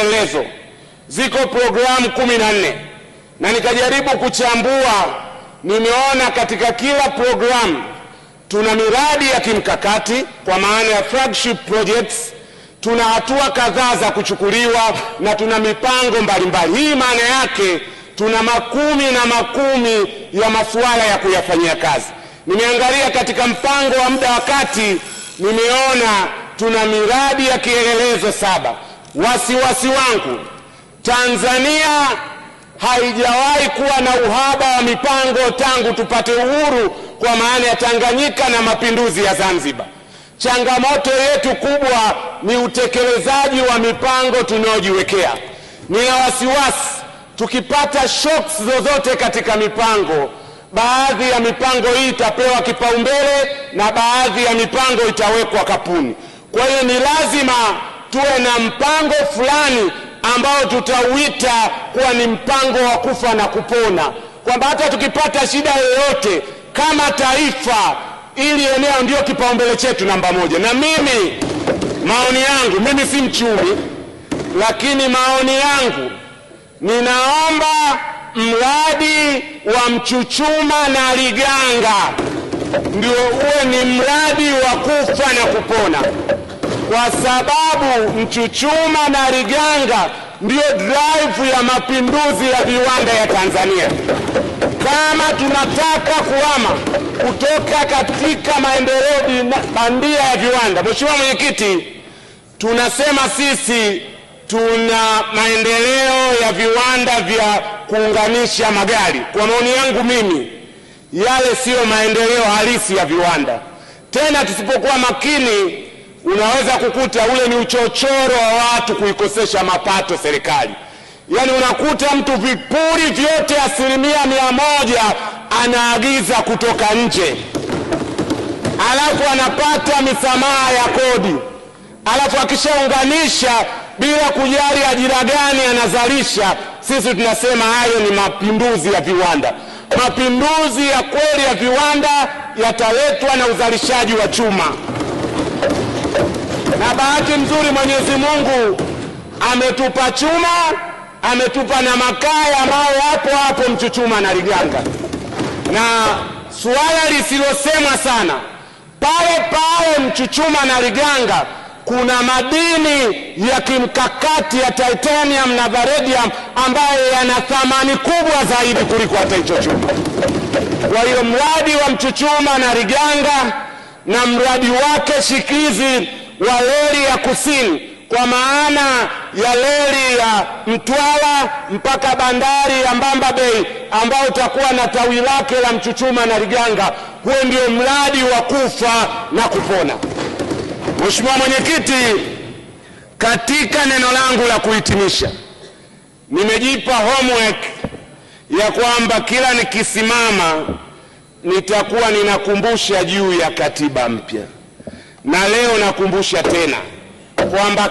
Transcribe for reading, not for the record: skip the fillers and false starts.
kielelezo. Ziko programu 14 na nikajaribu kuchambua, nimeona katika kila programu tuna miradi ya kimkakati kwa maana ya flagship projects, tuna hatua kadhaa za kuchukuliwa na tuna mipango mbalimbali. Hii maana yake tuna makumi na makumi ya masuala ya kuyafanyia kazi. Nimeangalia katika mpango wa muda wa kati, nimeona tuna miradi ya kielelezo 7. Wasiwasi wangu, Tanzania haijawahi kuwa na uhaba wa mipango tangu tupate uhuru kwa maana ya Tanganyika na mapinduzi ya Zanzibar. Changamoto yetu kubwa ni utekelezaji wa mipango tunayojiwekea. Nina wasiwasi tukipata shocks zozote katika mipango, baadhi ya mipango hii itapewa kipaumbele na baadhi ya mipango itawekwa kapuni. Kwa hiyo ni lazima tuwe na mpango fulani ambao tutauita kuwa ni mpango wa kufa na kupona, kwamba hata tukipata shida yoyote kama taifa, ili eneo ndio kipaumbele chetu namba 1. Na mimi, maoni yangu, mimi si mchumi, lakini maoni yangu, ninaomba mradi wa Mchuchuma na Liganga ndio uwe ni mradi wa kufa na kupona, kwa sababu Mchuchuma na Liganga ndio drive ya mapinduzi ya viwanda ya Tanzania. Kama tunataka kuhama kutoka katika maendeleo bandia ya viwanda, Mheshimiwa Mwenyekiti, tunasema sisi tuna maendeleo ya viwanda vya kuunganisha magari. Kwa maoni yangu mimi, yale siyo maendeleo halisi ya viwanda. Tena tusipokuwa makini, unaweza kukuta ule ni uchochoro wa watu kuikosesha mapato serikali. Yaani unakuta mtu vipuri vyote 100% anaagiza kutoka nje, alafu anapata misamaha ya kodi, alafu akishaunganisha bila kujali ajira gani anazalisha. Sisi tunasema hayo ni mapinduzi ya viwanda. Mapinduzi ya kweli ya viwanda yataletwa na uzalishaji wa chuma. Na bahati nzuri Mwenyezi Mungu ametupa chuma, ametupa na makaa ambayo hapo hapo Mchuchuma na Liganga. Na suala lisilosemwa sana, pale Mchuchuma na Liganga kuna madini ya kimkakati ya titanium na vanadium ambayo yana thamani kubwa zaidi kuliko hata hicho chuma. Kwa hiyo mradi wa Mchuchuma na Liganga na mradi wake shikizi wa reli ya kusini, kwa maana ya reli ya Mtwara mpaka bandari ya Mbamba Bay ambao utakuwa na tawi lake la Mchuchuma na Liganga, huo ndio mradi wa kufa na kupona. Mheshimiwa Mwenyekiti, katika neno langu la kuhitimisha, nimejipa homework ya kwamba kila nikisimama nitakuwa ninakumbusha juu ya katiba mpya, na leo nakumbusha tena kwamba